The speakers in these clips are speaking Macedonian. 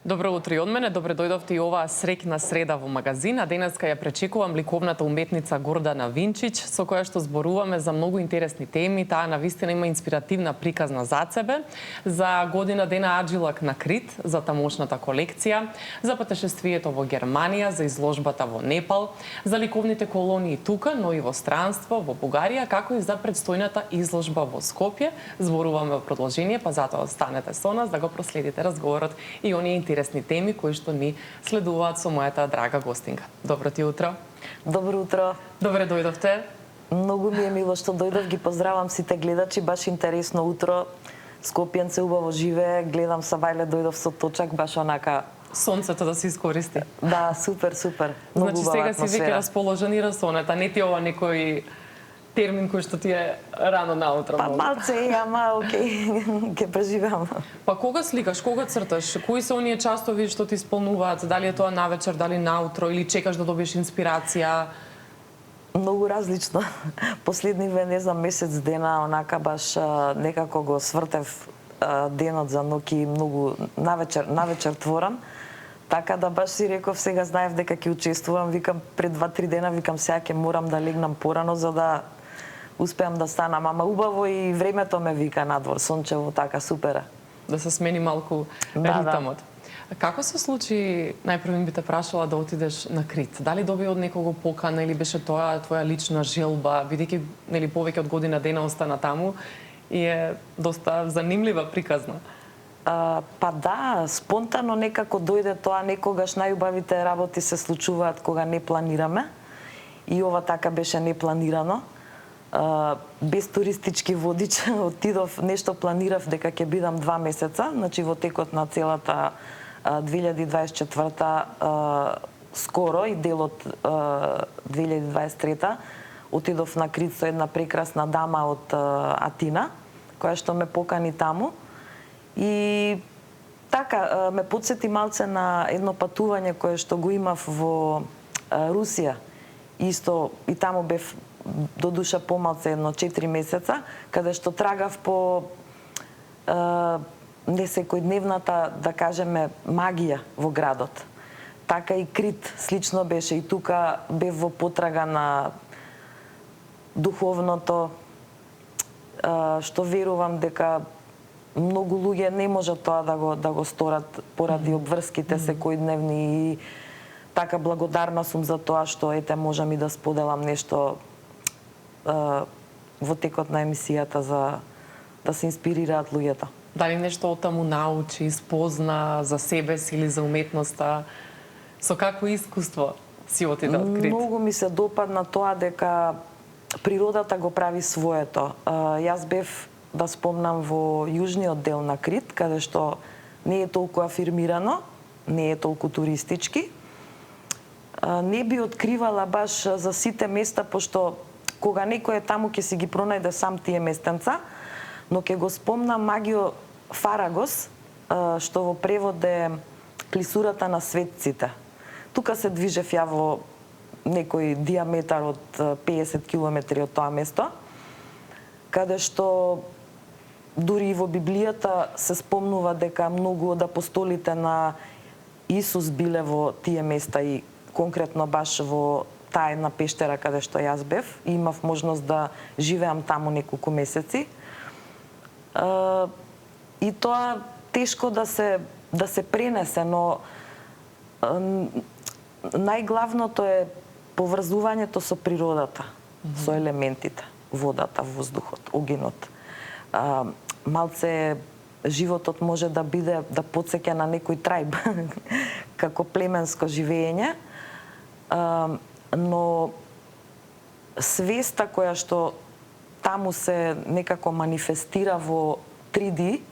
Добро утро и од мене, добре дојдовте и оваа среќна среда во магазин, а денеска ја пречекувам ликовната уметница Гордана Винчич, со која што зборуваме за многу интересни теми. Таа навистина има инспиративна приказна зад себе, за година дена аджилак на Крит, за тамошната колекција, за патешествието во Германија, за изложбата во Непал, за ликовните колонии тука, но и во странство, во Бугарија, како и за предстојната изложба во Скопје. Зборуваме во продолжение, па затоа останете со нас да го проследите разговорот и оние интересни теми кои што ни следуваат со мојата драга гостинка. Добро ти утро. Добро утро. Добре дојдовте. Многу ми е мило што дојдов, ги поздравам сите гледачи, баш интересно утро. Скопјенце убаво живее, гледам са вајле дојдов со точак, баш онака сонцето да се искористи. Да, супер. Многу значи убава сега си веќе расположен и расонета, не ти ова некој термин кој што ти е рано наутро. Па малце е, ама окей, ќе преживеам. Па кога сликаш, кога црташ? Кои се оние частови што ти исполнуваат? Дали е тоа навечер, дали наутро или чекаш да добиеш инспирација? Многу различно. Последниве, не знам, месец дена, онака баш некако го свртев денот за ноќи, многу навечер творам. Така да баш си реков, сега знаев дека ќе учествувам, викам пред 2-3 дена, викам сега ќе морам да легнам порано за да успеам да станам, ама убаво и времето ме вика надвор, сончево, така супер. Да се смени малку ритамот. Како се случи, најпрво би те прашала да отидеш на Крит? Дали доби од некого покана или беше тоа твоја лична желба, бидејќи нели повеќе од година дена остана таму и е доста занимлива приказна? Па да, спонтано некако дојде тоа, некогаш најубавите работи се случуваат кога не планираме. И ова така беше непланирано. Без туристички водич отидов, нешто планирав дека ќе бидам 2 месеца, значи во текот на целата 2024 скоро и делот 2023 отидов на Крит со една прекрасна дама од Атина, која што ме покани таму. И така ме потсети малце на едно патување кое што го имав во Русија. Исто и таму бев до душа помалце едно 4 месеца, каде што трагав по несекојдневната, да кажеме, магија во градот. Така и Крит слично беше, и тука бев во потрага на духовното, што верувам дека многу луѓе не можат тоа да го сторат поради обврските секојдневни, и така благодарна сум за тоа што ете можам и да споделам нешто во текот на емисијата за да се инспирираат луѓето. Дали нешто од таму научи, спозна за себе си или за уметноста? Со какво искуство си отиде од Крит? Многу ми се допадна тоа дека природата го прави своето. Јас бев, да спомнам, во јужниот дел на Крит, каде што не е толку афирмирано, не е толку туристички. Не би откривала баш за сите места, пошто кога некој е таму ќе си ги пронајде сам тие местенца, но ќе го спомнам Магио Фарагос, што во превод е клисурата на светците. Тука се движев ја во некој диаметар од 50 километри од тоа место, каде што дури и во Библијата се спомнува дека многу од апостолите на Исус биле во тие места, и конкретно баш во таа една пештера каде што јас бев, и имав можност да живеам таму неколку месеци. И тоа тешко да се пренесе, но најглавното е поврзувањето со природата, со елементите, водата, воздухот, огинот. Малце животот може да биде, да потсеќа на некој трајб, како племенско живење, но свеста која што таму се некако манифестира во 3D,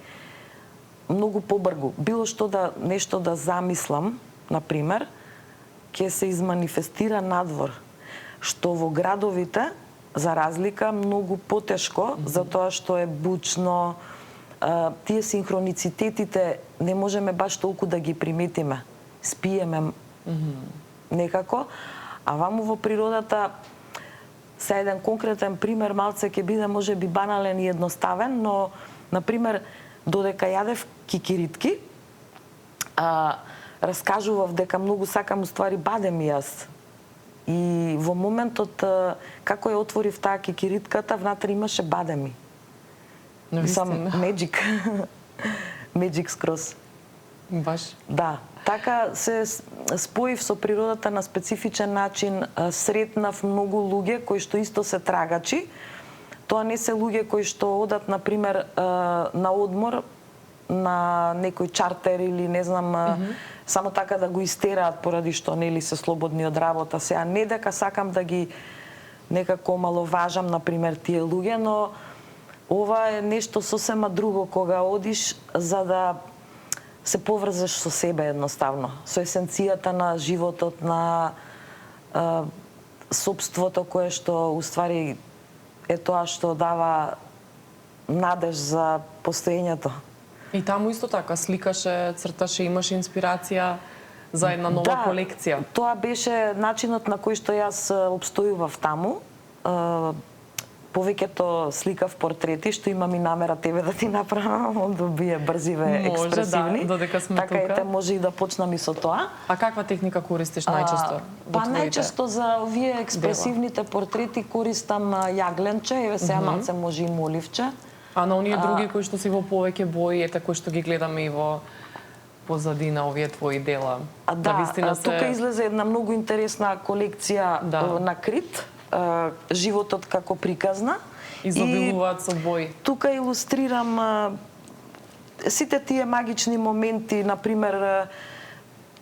многу побргу. Било што нешто да замислам, например, ќе се изманифестира надвор, што во градовите, за разлика, многу потешко, затоа што е бучно, тие синхроницитетите не можеме баш толку да ги приметиме. Спиеме некако, а ваму во природата, се еден конкретен пример, малце ќе биде можеби банален и едноставен, но, например, додека јадев кикиритки, раскажував дека многу сакам уствари бадем јас. И во моментот како ја отворив таа кикиритката, внатре имаше бадеми. Мислам, меджик. Меджик скроз. Баш. Да. Така се споив со природата на специфичен начин, сретнав многу луѓе кои што исто се трагачи. Тоа не се луѓе кои што одат, например, на одмор, на некој чартер или не знам, само така да го истераат поради што нели се слободни од работа. Сега не дека сакам да ги некако маловажам, например, тие луѓе, но ова е нешто сосема друго кога одиш за да се поврзеш со себе едноставно, со есенцијата на животот, на сопството кое што уствари е тоа што дава надеж за постоењето. И таму исто така сликаше, црташе, имаше инспирација за една нова колекција. Тоа беше начинот на кој што јас обстојував таму. Повеќето сликав портрети, што имам и намера тебе да ти направам, да бие брзиве, експресивни. Може, да, додека сме така тука. Така може и да почнам и со тоа. А каква техника користиш најчесто? Па најчесто за овие експресивните портрети користам јагленче, еве сега малце може и моливче. А на оние други кои што си во повеќе бои, ете кои што ги гледаме и во позадина овие твои дела. Тука излезе една многу интересна колекција на Крит, животот како приказна. Изобилуваат со бои. Тука илустрирам сите тие магични моменти, например,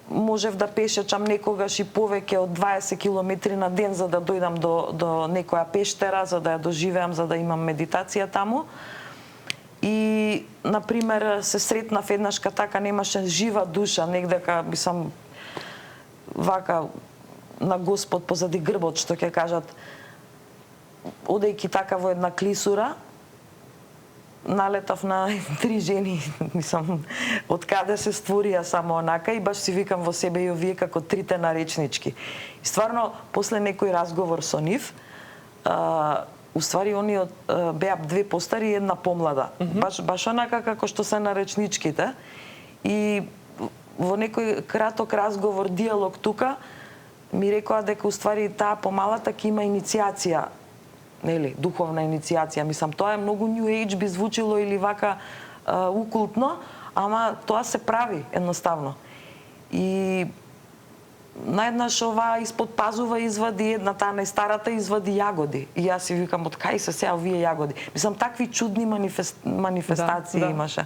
можев да пешачам некогаш и повеќе од 20 километри на ден за да дојдам до некоја пештера, за да ја доживеам, за да имам медитација таму. И, например, се сретнав еднаш така немаше жива душа, негдека мислам вака на Господ позади грбот, што ќе кажат, одејќи така во една клисура, налетав на 3 жени, мислам, од каде се створија само онака и баш си викам во себе и овие како трите наречнички. И стварно, после некој разговор со нив, уствари оние беа 2 постари и една помлада. Баш онака како што се наречничките. И во некој краток разговор, диалог тука, ми рекоа дека уствари таа помалата ќе има иницијација, нели, духовна иницијација. Мислам, тоа е многу New Age би звучило или вака укултно, ама тоа се прави едноставно. И наеднаш ова испод пазува извади една, таа најстарата извади јагоди. И јас си викам, од кај се сега овие јагоди? Мислам, такви чудни манифестации имаше.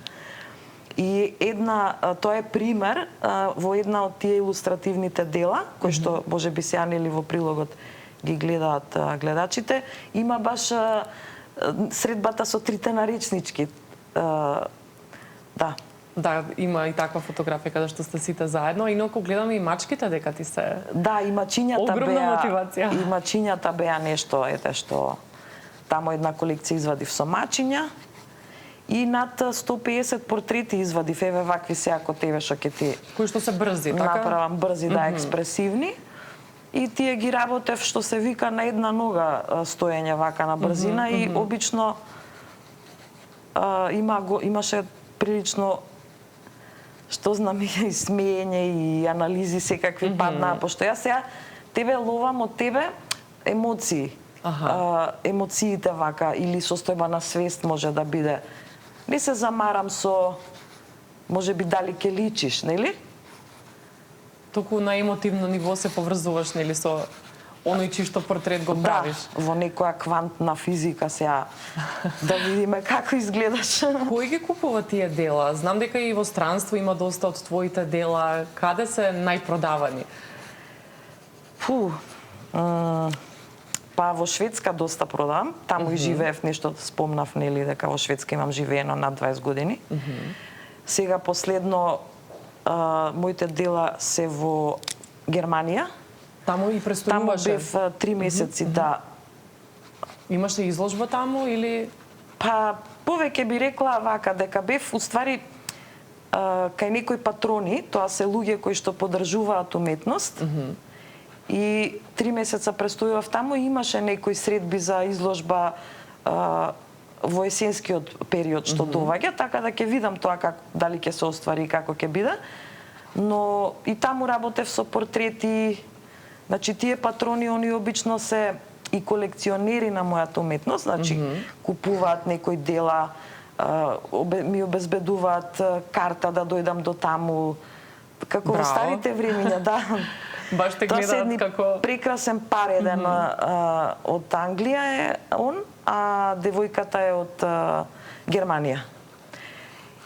И тоа е пример во една од тие илустративните дела, кои што можеби сега нели во прилогот ги гледаат гледачите, има баш средбата со трите наречнички. Да. Да, има и таква фотографија каде што сте сите заедно, инаку гледаме и мачките дека ти се Да, и мачињата огромна мотивација. И мачињата беа нешто, ете што таму една колекција извадив со мачиња. И над 150 портрети извадив, еве вакви се ако тебе што ќе ти кои што се брзи, така? Направам брзи, да, експресивни. И тие ги работев што се вика на една нога стоење вака на брзина и обично имаше прилично што знам и смеење и анализи секакви паднаа, пошто јас сега тебе ловам од тебе емоции. Емоциите вака или состојба на свест може да биде. Не се замарам со можеби дали ќе личиш, нели? Току на емотивно ниво се поврзуваш, нели, со оној чиј што портрет го правиш. Да, во некоја квантна физика сега да видиме како изгледаш. Кој ги купува тие дела? Знам дека и во странство има доста од твоите дела. Каде се најпродавани? Па во Шведска доста продавам. Таму и живеев, нешто спомнав, нели, дека во Шведска имам живеено над 20 години. Сега последно моите дела се во Германија. Таму и престојуваше? Таму бев 3 месеци, да. Имаше изложба таму или? Па, повеќе би рекла вака, дека бев, уствари, кај некои патрони, тоа се луѓе кои што поддржуваат уметност, и 3 месеца престојував таму и имаше некои средби за изложба во есенскиот период што доаѓа, така да ќе видам тоа дали ќе се оствари и како ќе биде. но и таму работев со портрети. Значи, тие патрони, они обично се и колекционери на мојата уметност, значи, купуваат некои дела, ми обезбедуваат карта да дојдам до таму, како во старите времиња, да. Баш те гледаат како прекрасен пар еден од Англија е он, а девојката е од Германија.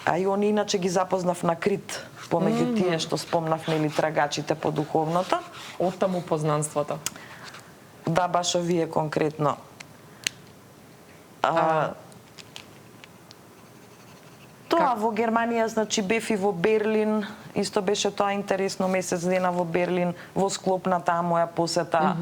А и он иначе ги запознав на Крит, помеѓу тие што спомнав, нели, трагачите по духовното. Оттаму познанството. Да, баш овие конкретно. Тоа во Германија, значи, бев и во Берлин, исто беше тоа интересно, месец дена во Берлин, во склоп на таа моја посета.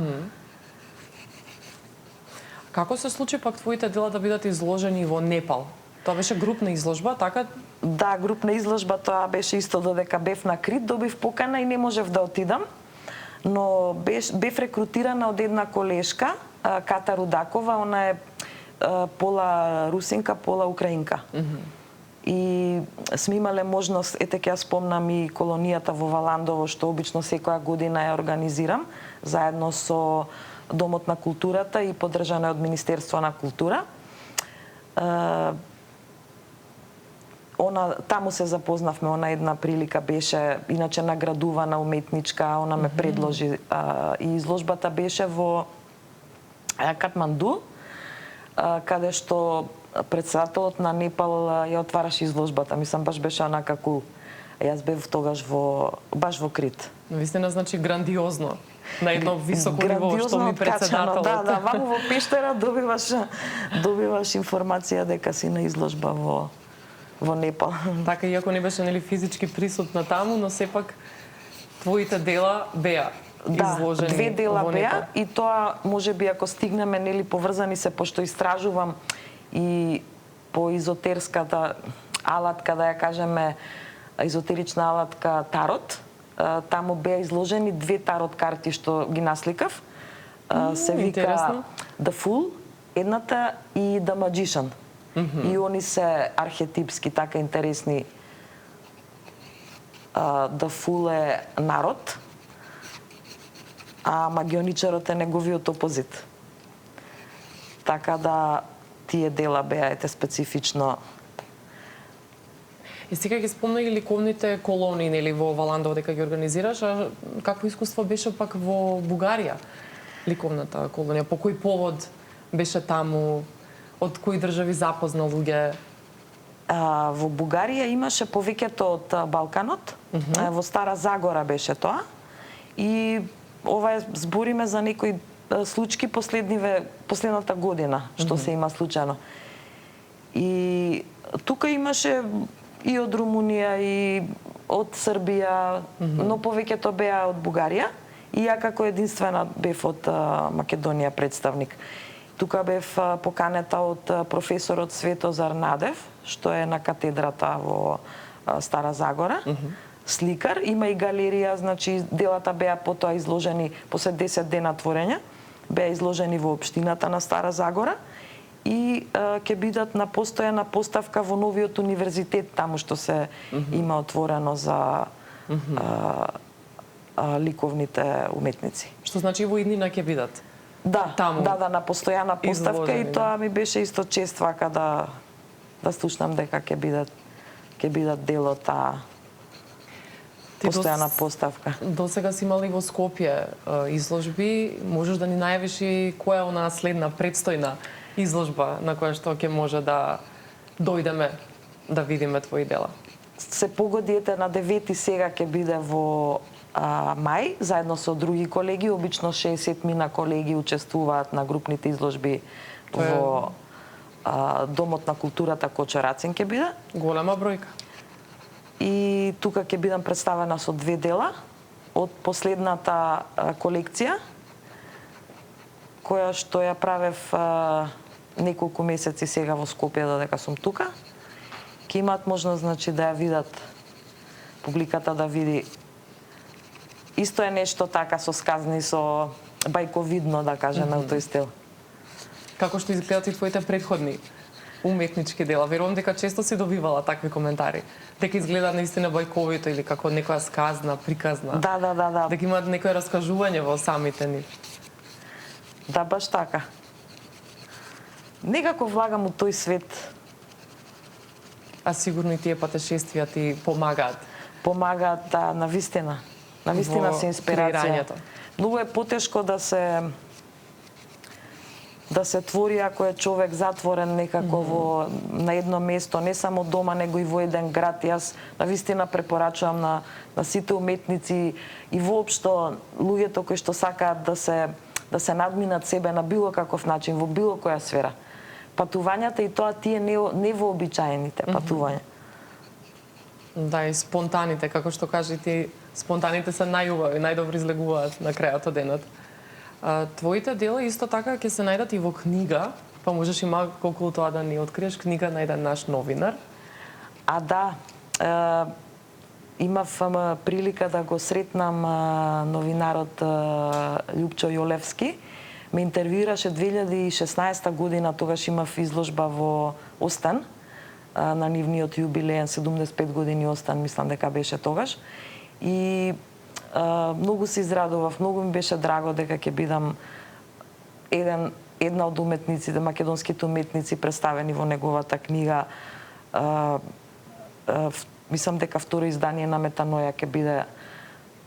Како се случи пак твоите дела да бидат изложени во Непал? Тоа беше групна изложба, така? Да, групна изложба, тоа беше исто додека бев на Крит, добив покана и не можев да отидам, но бев рекрутирана од една колешка, Ката Рудакова, она е пола русинка, пола украинка. И сме имале можност, ете ќе ја спомнам и колонијата во Валандово, што обично секоја година ја организирам, заедно со Домот на културата и поддржана од Министерство на култура. Таму се запознавме, она една прилика беше, иначе наградувана уметничка, она ме предложи и изложбата беше во Катманду, каде што председателот на Непал ја отвараше изложбата. Мислам, баш беше онака кул. Јас бев тогаш баш во Крит. Вистина, значи, грандиозно. На едно високо ниво, што ми председателот. Да, ваму во Пештера добиваш информација дека си на изложба во Непал. Така, иако не беше, нели, физички присутна таму, но сепак твоите дела беа изложени. Да, 2 дела во беа Непал. и тоа можеби ако стигнеме, нели, поврзани се, пошто истражувам и по изотерската алатка, да ја кажеме, езотерична алатка Тарот. Таму беа изложени 2 тарот карти што ги насликав. Се вика интересно. The Fool, едната, и The Magician. И они се архетипски, така интересни. The Fool е народ, а магионичарот е неговиот опозит. Така да тие дела беа ете специфично. И сега ги спомна и ликовните колони, нели, во Валандово дека ги организираш, а какво искуство беше пак во Бугарија? Ликовната колонија, по кој повод беше таму? Од кои држави запозна луѓе? Во Бугарија имаше повеќето од Балканот, во Стара Загора беше тоа. И ова збориме за некои случаи последната година, што се има случајно. И тука имаше и од Румунија, и од Србија, но повеќето беа од Бугарија. И ја како единствена бев од Македонија представник. Тука бев поканета од професорот Светозар Надев, што е на катедрата во Стара Загора. Сликар, има и галерија, значи делата беа потоа изложени после 10 дена творење, беа изложени во општината на Стара Загора и ќе бидат на постојана поставка во новиот универзитет, таму што се има отворено за ликовните уметници. Што значи во иднина ќе бидат? Да, таму на постојана поставка изложени, и тоа ми беше исто чест вака да слушнам дека ќе бидат дел од таа постојана поставка. До сега си имали во Скопје изложби, можеш да ни најавиш и која е онаа следна предстојна изложба на која што ќе може да дојдеме да видиме твои дела? Се погодиете на 9 сега ќе биде во мај, заедно со други колеги, обично 60 мина колеги учествуваат на групните изложби во Домот на културата Кочорацин ќе биде. Голема бројка. И тука ќе бидам представена со 2 дела од последната колекција, која што ја правев неколку месеци сега во Скопје, додека сум тука. Ќе имаат можност, значи, да ја видат, публиката да види. Исто е нешто така со сказни, со бајковидно, да кажеме, во тој стил. Како што изгледаат и твоите претходни уметнички дела. Верувам дека често си добивала такви коментари. Дека изгледа наистина бајковито или како некоја сказна, приказна. Да. Дека имаат некое раскажување во самите нив. Да, баш така. Некако влагам у тој свет. А сигурно и тие патешествија ти помагаат. Помагаат, да, навистина. Навистина се инспирација. Креирањето. Многу е потешко да се твори ако е човек затворен некако на едно место, не само дома, него и во еден град. Јас навистина препорачувам на сите уметници и воопшто луѓето кои што сакаат да се надминат себе на било каков начин, во било која сфера. Патувањата и тоа тие невообичаените патувања. Да, и спонтаните, како што кажи ти, спонтаните се најубави, најдобри излегуваат на крајот од денот. Твоите дела исто така ќе се најдат и во книга, па можеш и малку околу тоа да ни откриеш книга на еден наш новинар. А да, имав прилика да го сретнам новинарот Љупчо Јолевски. Ме интервјуираше 2016 година, тогаш имав изложба во Остан, на нивниот јубилеен 75 години Остан, мислам дека беше тогаш. И многу се израдував, многу ми беше драго дека ќе бидам една од уметниците, македонските уметници представени во неговата книга. Мислам дека второ издание на Метаноја ќе биде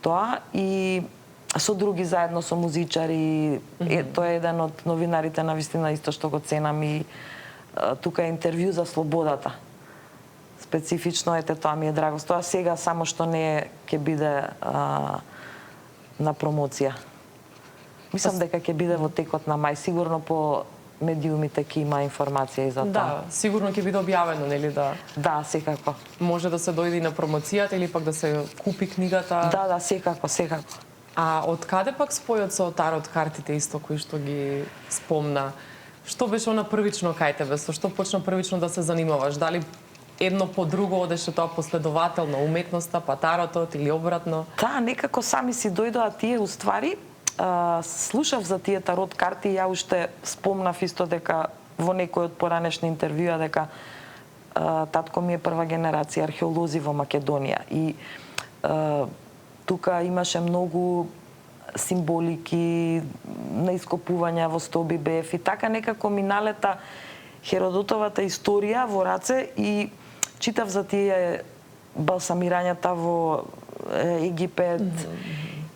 тоа и со други заедно со музичари. Тој е еден од новинарите на вистина исто што го ценам и тука е интервју за слободата. Специфично тоа ми е драго. Тоа сега само што не ќе биде на промоција. Мислам дека ќе биде во текот на мај, сигурно по медиумите ќе има информација и за тоа. Да, сигурно ќе биде објавено, нели да? Да, секако. Може да се дојде и на промоцијата или пак да се купи книгата. Да, секако. А од каде пак спојот со тарот картите исто кои што ги спомна? Што беше она првично кај тебе? Со што почна првично да се занимаваш? Дали едно по друго одеше тоа последователно, уметноста, па таротот или обратно? Да, некако сами си дојдоа тие уствари. Слушав за тие тарот карти и ја уште спомнав исто дека во некој од поранешни интервјуа дека татко ми е прва генерација археолози во Македонија и тука имаше многу символики на ископувања во Стоби бев и така некако ми налета Херодотовата историја во раце и читав за тие балсамирањата во Египет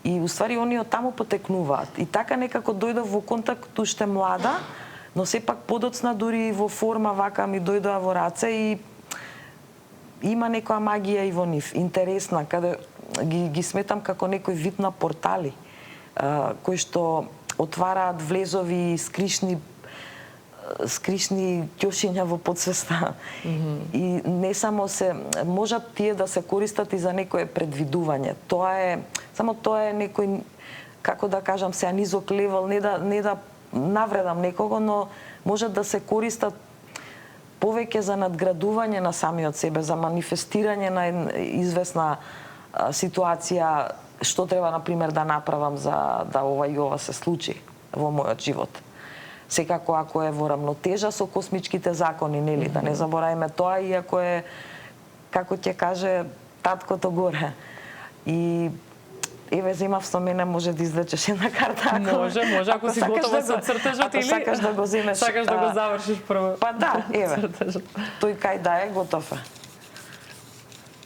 и уствари они од таму потекнуваат. И така некако дојдов во контакт уште млада, но сепак подоцна дури во форма вака ми дојдоа во раце и има некоја магија и во нив, интересна, каде ги сметам како некој вид на портали, кои што отвараат влезови скришни ќошиња во подсвеста. И не само можат тие да се користат и за некое предвидување. Тоа е некој, како да кажам, сега низок левел, не да навредам некого, но можат да се користат повеќе за надградување на самиот себе, за манифестирање на известна ситуација, што треба, например, да направам за да ова и ова се случи во мојот живот. Секако ако е во рамнотежа со космичките закони, нели, да не забораваме тоа, иако е, како ќе каже таткото горе. И еве земав со мене, може да извлечеш една карта. Може, ако си готова со цртежот или сакаш да го земеш. Сакаш да го завршиш прво. Па да, еве. Тој кај да е готов е.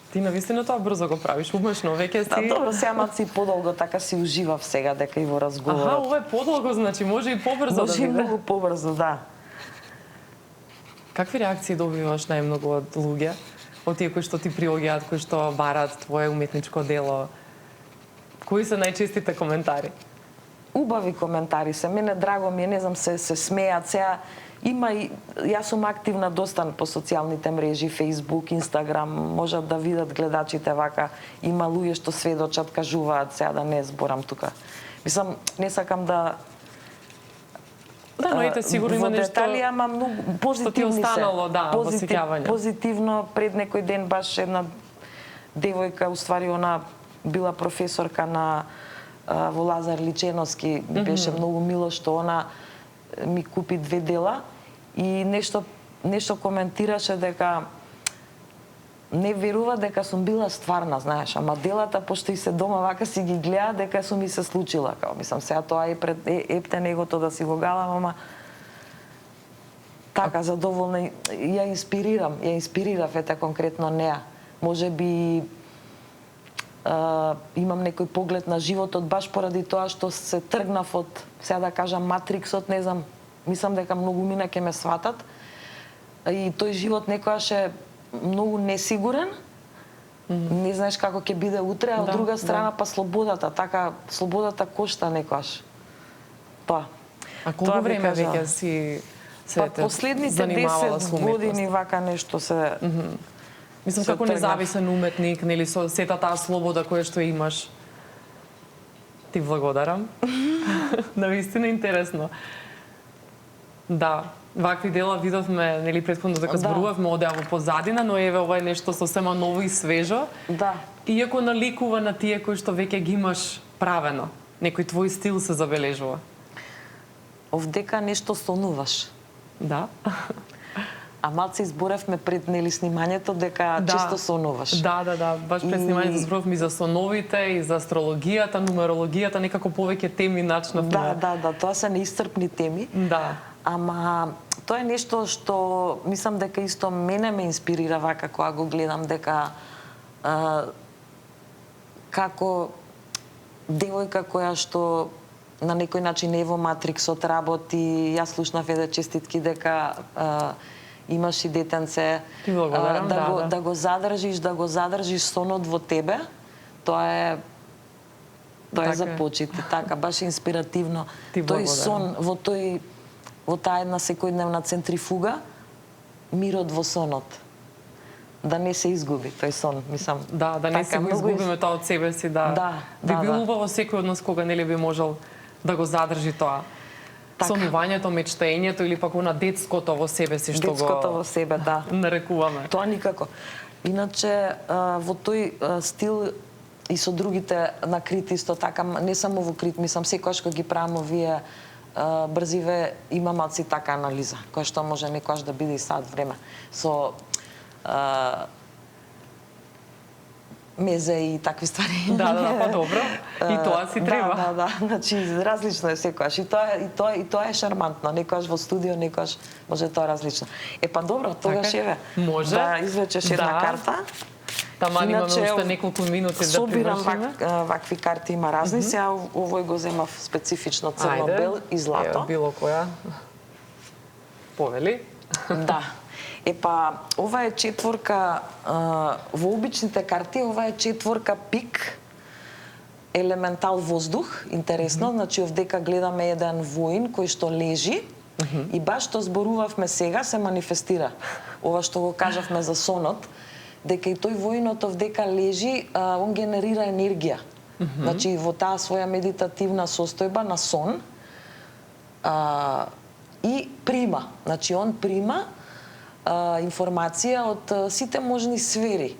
Ти навистина тоа брзо го правиш, умешно, веќе си... Да, добро, сега малци подолго, така си уживав сега дека и во разговорот. Аха, ова е подолго, значи може и побрзо може да биде. Може и многу побрзо, да. Какви реакции добиваш најмногу од луѓе? Од тие кои што ти приоѓаат, кои што барат твое уметничко дело? Кои се најчестите коментари? Убави коментари се. Мене драго ми е, не знам, се смеат. Сега има и јас сум активна доста по социјалните мрежи, Facebook, Instagram, можат да видат гледачите вака. Има луѓе што сведочат, кажуваат, сега да не зборам тука. Мислам, не сакам да да, но ете сигурно има нешто детали, ама многу позитивни што ти останало, се. Да, во сеќавање. Позитивно, пред некој ден баш една девојка, уствари она била професорка на во Лазар Личеновски, беше многу мило што она ми купи 2 дела и нешто нешто коментираше дека не верува дека сум била стварна, знаеш, ама делата пошто и се дома вака си ги гледа дека сум и се случила, као мислам сега тоа и пред епте негото да си го галам, ама така задоволна ја инспирирав ете конкретно неа. Можеби имам некој поглед на животот баш поради тоа што се тргнав од, сега да кажам, матриксот, не знам, мислам дека многу мина ќе ме сватат. И тој живот некојаш е многу несигурен, не знаеш како ќе биде утре, а од друга страна па слободата, така слободата кошта некојаш. Па. А колку време веќе си се последните 10 години вака нешто се мислам како независен уметник, нели со сета таа слобода која што имаш. Ти благодарам. Навистина интересно. Да, вакви дела видовме, нели претходно дека зборувавме одеа во позадина, но еве ова е нешто сосема ново и свежо. Да. Иако наликува на тие кои што веќе ги имаш правено. Некој твој стил се забележува. Овдека нешто сонуваш. Да. А малце изборевме пред нели снимањето дека често сонуваш. Да. Баш пред снимањето зборовме и за соновите, и за астрологијата, нумерологијата, некако повеќе теми начнавме. Да, тоа се неисцрпни теми. Да. Ама тоа е нешто што мислам дека исто мене ме инспирира вака кога го гледам, дека како девојка која што на некој начин е во матриксот работи, јас слушнав еде честитки дека имаш и детенце, Ти благодарам, да го задржиш сонот во тебе, тоа е за почит, така баш инспиративно. Тој сон во таа една секојдневна центрифуга, мирот во сонот. Да не се изгуби тој сон, мислам. Да не се го изгубиме тоа од себе си, да. Би било убаво секој од нас кога нели би можел да го задржи тоа. Сонувањето, мечтаењето или пак она детското во себе си што детското во себе, да. Нарекуваме. Тоа никако. Иначе во тој стил и со другите на Крит исто така, не само во Крит, мислам секогаш кога ги правам овие брзиве има малци така анализа, која што може некојаш да биде и сад време. Со мезе и такви ствари. Да, па добро. И тоа си треба. Да, значи различно е секогаш. И тоа е шармантно. Некогаш во студио, некогаш може тоа различно. Па добро, тогаш еве. Може. Да извлечеш една карта. Таман имаме уште неколку минути да привршиме. Собирам вакви карти, има разни. Сега овој го земав специфично црно-бел и злато. Било која. Повели. Да. Ова е четворка, во обичните карти, ова е четворка пик, елементал воздух, интересно, значи овдека гледаме еден воин кој што лежи и баш што зборувавме сега се манифестира. Ова што го кажавме за сонот, дека и тој воинот овдека лежи, он генерира енергија. Значи во таа своја медитативна состојба на сон и прима. Значи он прима информација од сите можни сфери,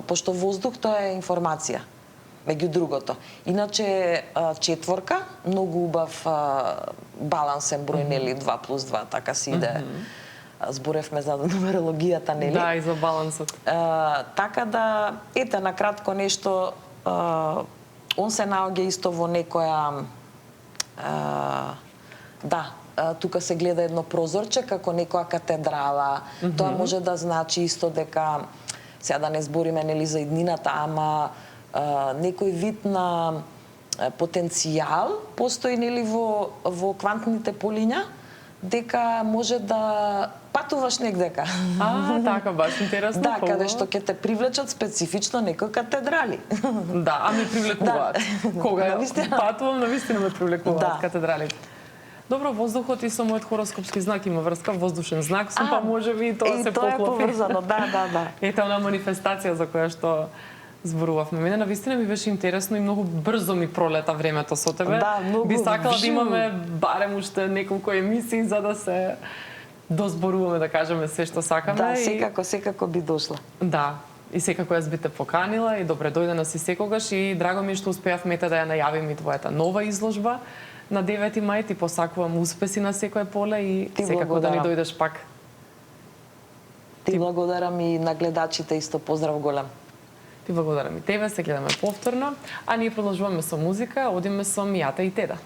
пошто воздух тоа е информација, меѓу другото. Иначе четворка, многу убав балансен број, нели 2+2, така си иде. Зборевме за нумерологијата, нели? Да, и за балансот. Така да, ете, на кратко нешто, он се наоѓа исто во некоја, тука се гледа едно прозорче како некоја катедрала. Тоа може да значи исто дека, сега да не збориме нели за иднината, ама некој вид на потенцијал постои нели во квантните полиња, дека може да патуваш негдека. Така, баш интересно. Да, каде што ќе те привлечат специфично некои катедрали. Да, а ме привлекуваат. Кога патувам, навистина ме привлекуваат катедралите. Добро, воздухот и со мојот хороскопски знак има врска, воздушен знак сум, па можеби и тоа се поклопи. И тоа е поврзано, да. Ете она манифестација за која што зборувавме. Мене навистина ми беше интересно и многу брзо ми пролета времето со тебе. Да, многу. Би сакала да имаме барем уште неколку емисии за да се дозборуваме, да кажеме се што сакаме. Да, секако би дошла. Да. И секако јас би те поканила и добре дојде на си секогаш и драго ми што успеавме да ја најавим и твојата нова изложба на 9 мај. Ти посакувам успеси на секое поле и секако да ни дојдеш пак. Ти благодарам и на гледачите исто поздрав голем. Ти благодарам и тебе, се гледаме повторно, а ние продолжуваме со музика, одиме со Мијата и Теда.